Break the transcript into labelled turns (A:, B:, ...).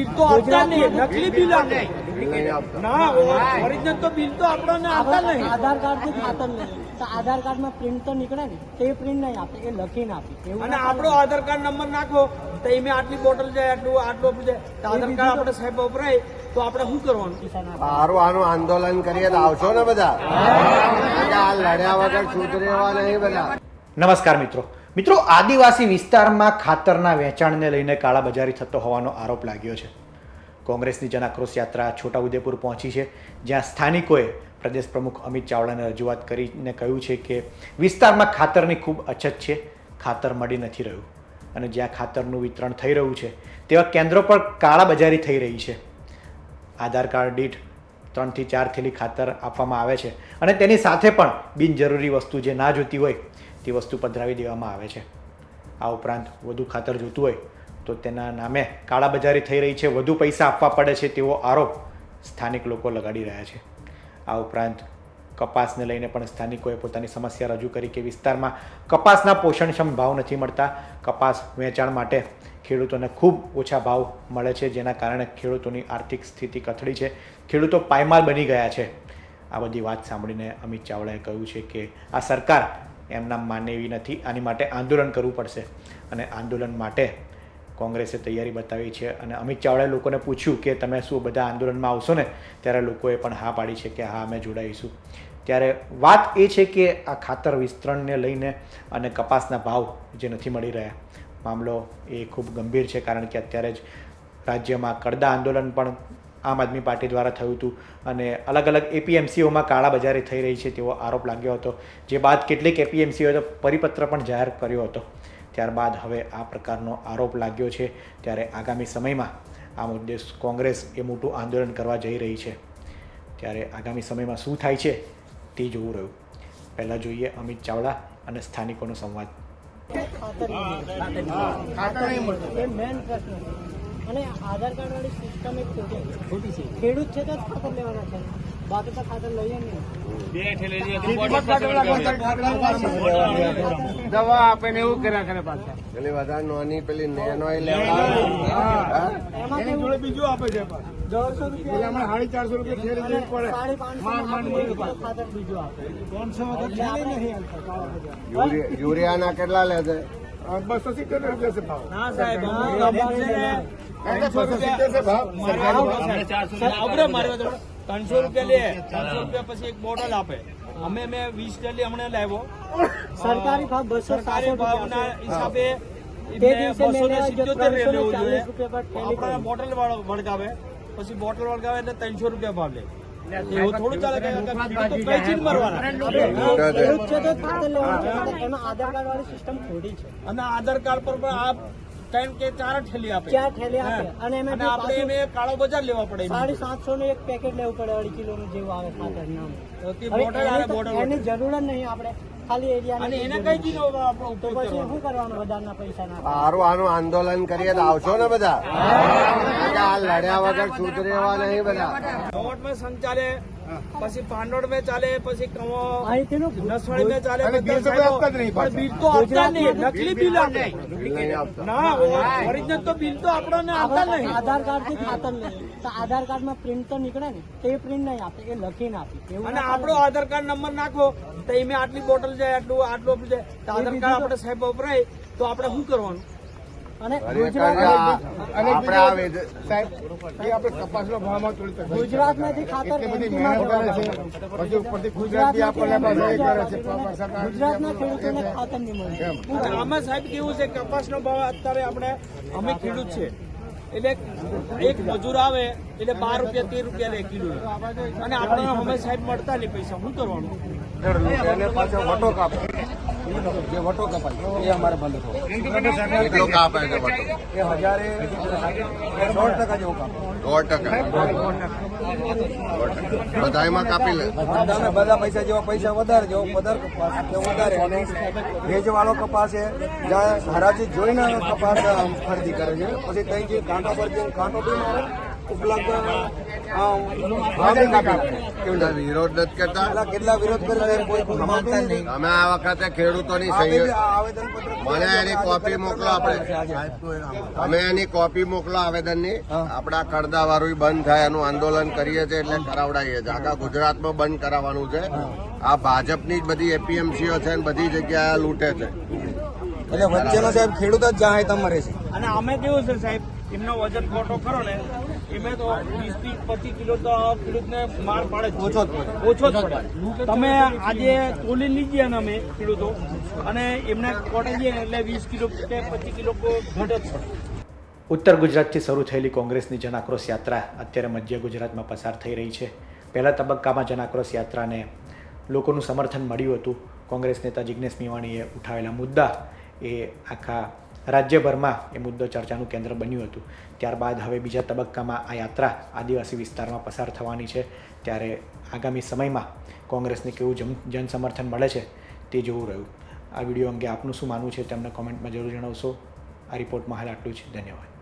A: Bill તો આપતા નહીં, નકલી બિલ આપે ના, ઓરિજિનલ તો બિલ તો આપણને આપતા નહીં.
B: આધાર કાર્ડ થી ખાતર નહીં તો આધાર કાર્ડ માં પ્રિન્ટ તો નીકળે ને, તે પ્રિન્ટ નહીં આપે, એ લખીને આપે.
A: અને આપણો આધાર કાર્ડ નંબર નાખો તો એમ આટલી બોટલ જાય, આટલું જાય. આધાર કાર્ડ આપણે સાહેબ વપરાય તો આપણે શું કરવાનું?
C: સારું, આનું આંદોલન કરીએ તો આવશો ને બધા? આ લડ્યા વગર સુધરેવા નહીં બધા.
D: નમસ્કાર મિત્રો, આદિવાસી વિસ્તારમાં ખાતરના વેચાણને લઈને કાળાબજારી થતો હોવાનો આરોપ લાગ્યો છે. કોંગ્રેસની જન આક્રોશ યાત્રા છોટાઉદેપુર પહોંચી છે, જ્યાં સ્થાનિકોએ પ્રદેશ પ્રમુખ અમિત ચાવડાને રજૂઆત કરીને કહ્યું છે કે વિસ્તારમાં ખાતરની ખૂબ અછત છે, ખાતર મળી નથી રહ્યું, અને જ્યાં ખાતરનું વિતરણ થઈ રહ્યું છે તેવા કેન્દ્રો પર કાળાબજારી થઈ રહી છે. આધાર કાર્ડ દીઠ 3 થી 4 થેલી ખાતર આપવામાં આવે છે, અને તેની સાથે પણ બિનજરૂરી વસ્તુ જે ના જોતી હોય તે વસ્તુ પધરાવી દેવામાં આવે છે. આ ઉપરાંત વધુ ખાતર જોતું હોય તો તેના નામે કાળાબજારી થઈ રહી છે, વધુ પૈસા આપવા પડે છે તેવો આરોપ સ્થાનિક લોકો લગાડી રહ્યા છે. આ ઉપરાંત કપાસને લઈને પણ સ્થાનિકોએ પોતાની સમસ્યા રજૂ કરી કે વિસ્તારમાં કપાસના પોષણક્ષમ ભાવ નથી મળતા, કપાસ વેચાણ માટે ખેડૂતોને ખૂબ ઓછા ભાવ મળે છે, જેના કારણે ખેડૂતોની આર્થિક સ્થિતિ કથળી છે, ખેડૂતો પાયમાલ બની ગયા છે. આ બધી વાત સાંભળીને અમિત ચાવડાએ કહ્યું છે કે આ સરકાર એમના માનેવી નથી, આની માટે આંદોલન કરવું પડશે, અને આંદોલન માટે કોંગ્રેસે તૈયારી બતાવી છે. અને અમિત ચાવડાએ લોકોને પૂછ્યું કે તમે શું બધા આંદોલનમાં આવશો ને, ત્યારે લોકોએ પણ હા પાડી છે કે હા, અમે જોડાઈશું. ત્યારે વાત એ છે કે આ ખાતર વિસ્તરણને લઈને અને કપાસના ભાવ જે નથી મળી રહ્યા, મામલો એ ખૂબ ગંભીર છે, કારણ કે અત્યારે જ રાજ્યમાં કડદા આંદોલન પણ આમ આદમી પાર્ટી દ્વારા થયું હતું, અને અલગ અલગ એપીએમસીઓમાં કાળાબજારી થઈ રહી છે તેવો આરોપ લાગ્યો હતો, જે બાદ કેટલીક એપીએમસીઓએ તો પરિપત્ર પણ જાહેર કર્યો હતો. ત્યારબાદ હવે આ પ્રકારનો આરોપ લાગ્યો છે, ત્યારે આગામી સમયમાં આ મુદ્દે કોંગ્રેસ એ મોટું આંદોલન કરવા જઈ રહી છે. ત્યારે આગામી સમયમાં શું થાય છે તે જોવું રહ્યું. પહેલાં જોઈએ અમિત ચાવડા અને સ્થાનિકોનો સંવાદ.
B: મેન પ્રશ્ન છે. અને આધાર કાર્ડ વાળી સિસ્ટમ એક ખોટી છે. ખેડૂત છે તો જ ખાતર લેવાના છે, બાકી તો ખાતર લઈએ નહીં.
A: દવા આપે ને એવું કર્યા કરે પાછા.
C: પેલી વધારે નોની પેલી નેનોય લેવા
B: એમાં
A: જોડે બીજું આપે છે.
B: 150 રૂપિયા
A: 450 રૂપિયા થેલી પડે.
B: 550 ખાતર બીજું આપે. 300 નહીં આપતા.
C: યુરિયાના કેટલા લે છે?
A: 270 રૂપિયા છે ભાવ. ના સાહેબ, 300 રૂપિયા લે, 300 રૂપિયા પછી એક બોટલ આપે. મેં 20 થેલી હમણાં લાવ્યો.
B: સરકારી ભાવ 200
A: સરકારી ભાવના હિસાબે
B: તે દિવસે મેં
A: 277
B: રૂપિયા પર
A: બોટલ વળગાવે, પછી બોટલ વળગાવે એટલે 300 રૂપિયા ભાવ લે. એવું થોડું ચાલે કે કઈ ચીજ મરવાના.
B: ખેડૂત છે તો ખાતર લેવાનું છે. એમાં આધાર કાર્ડ વાળી સિસ્ટમ ખોટી છે.
A: અને આધાર કાર્ડ પર પણ આ 3 કે 4 ઠેલી આપે,
B: 4 થેલી આપે, અને એમાં
A: આપણે એને કાળો બજાર લેવા પડે.
B: 750 નું એક પેકેટ લેવું પડે, 2.5 કિલોનું જેવું આવે ખાતર નામ.
A: બોટલ
B: એની જરૂર જ નહીં, આપણે ખાલી એરિયા.
A: અને એને કઈ ચીજ આપણો
B: તો
A: ઉપયોગ
B: પછી
A: કરવાનો?
B: શું કરવાનું વધારના પૈસા ના?
C: સારું, આનું આંદોલન કરીએ તો આવશો ને બધા? આ લડ્યા વગર સુધરેવા નહીં બધા.
A: નોટ में संघ ચાલે, પછી પાંડોળ में ચાલે, પછી
B: અહીંથી
A: નસવાડી में ચાલે, પણ બિલ તો આપતા નહીં, નકલી બિલ આપે ના, ઓરિજિનલ તો બિલ તો આપણને આપતા નહીં.
B: આધાર કાર્ડ થી ખાતર નહીં તો આધાર કાર્ડ માં પ્રિન્ટ તો નીકળે ને, તે પ્રિન્ટ નહીં આપે, એ લખીને આપે.
A: અને આપણો આધાર કાર્ડ નંબર નાખો તો એમ આટલી બોટલ જાય, આટલું જાય. આધાર કાર્ડ આપણે સાહેબ વપરાય તો આપણે શું કરવાનું?
B: અને ગુજરાતમાંથી ખાતર ગુજરાતના ખેડૂતોને ખાતર નહીં મળે.
A: આમાં સાહેબ કેવું છે, કપાસનો ભાવ અત્યારે અમે ખેડૂત છે એટલે એક મજૂર આવે એટલે 12 રૂપિયા 13 રૂપિયા લે કિલો, અને આપણે અમે સાહેબ મળતા નહીં પૈસા. શું કરવાનું?
C: વટો કાપે, જે વટો કપાય એ અમારે બંધ થયો. કેટલો કાપે છે વટો? એ 1000% જેવો કાપે. 100%. બધામાં કાપી લે. બધા પૈસા જેવા પૈસા વધારે, જેવો વધારે. અને ભેજવાળો કપાસ છે, જ્યાં હરાજી જોઈને કપાસ ખરીદી કરે છે, પછી કઈ જે કાંટો પર કાંટો બી મારે ઉપલબ્ધ
E: વિરોધ નથી કરતા.
C: કેટલા વિરોધ કરે કોઈ સમાનતા નહીં.
E: અમે આ વખતે ખેડૂતોની સહયોગ
C: આવેદનપત્ર
E: મને એની કોપી મોકલો. આપણે અમે એની કોપી મોકલો આવેદનની. આપણા કડદાવાળું બંધ થાય એનું આંદોલન કરીએ છીએ એટલે કરાવડાવીએ છીએ. આખા ગુજરાતમાં બંધ કરાવવાનું છે. આ ભાજપની જ બધી એપીએમસીઓ છે ને બધી જગ્યાએ લૂંટે છે.
C: એટલે વચ્ચેનો સાહેબ ખેડૂત જ જાહે તમારે છે.
A: અને અમે કેવું છે સાહેબ, એમનો વજન ખોટો ખરો ને એમે તો 20 થી 25 કિલો તો ખેડૂતને માર પાડે જ. ઓછો જ પડે. તમે આજે તોલી લીજીએ ને અમે ખેડૂતો અને એમને કોટે જઈએ એટલે 20 કિલો કે 25 કિલો ઘટ જ પડે.
D: ઉત્તર ગુજરાતથી શરૂ થયેલી કોંગ્રેસની જન આક્રોશ યાત્રા અત્યારે મધ્ય ગુજરાતમાં પસાર થઈ રહી છે. પહેલા તબક્કામાં જન આક્રોશ યાત્રાને લોકોનું સમર્થન મળ્યું હતું. કોંગ્રેસ નેતા જિગ્નેશ મેવાણીએ ઉઠાવેલા મુદ્દા એ આખા રાજ્યભરમાં એ મુદ્દો ચર્ચાનું કેન્દ્ર બન્યું હતું. ત્યારબાદ હવે બીજા તબક્કામાં આ યાત્રા આદિવાસી વિસ્તારમાં પસાર થવાની છે. ત્યારે આગામી સમયમાં કોંગ્રેસને કેવું જન સમર્થન મળે છે તે જોવું રહ્યું. આ વિડીયો અંગે આપનું શું માનવું છે તેમને કોમેન્ટમાં જરૂર જણાવશો. આ રિપોર્ટમાં હાલ આટલું જ. ધન્યવાદ.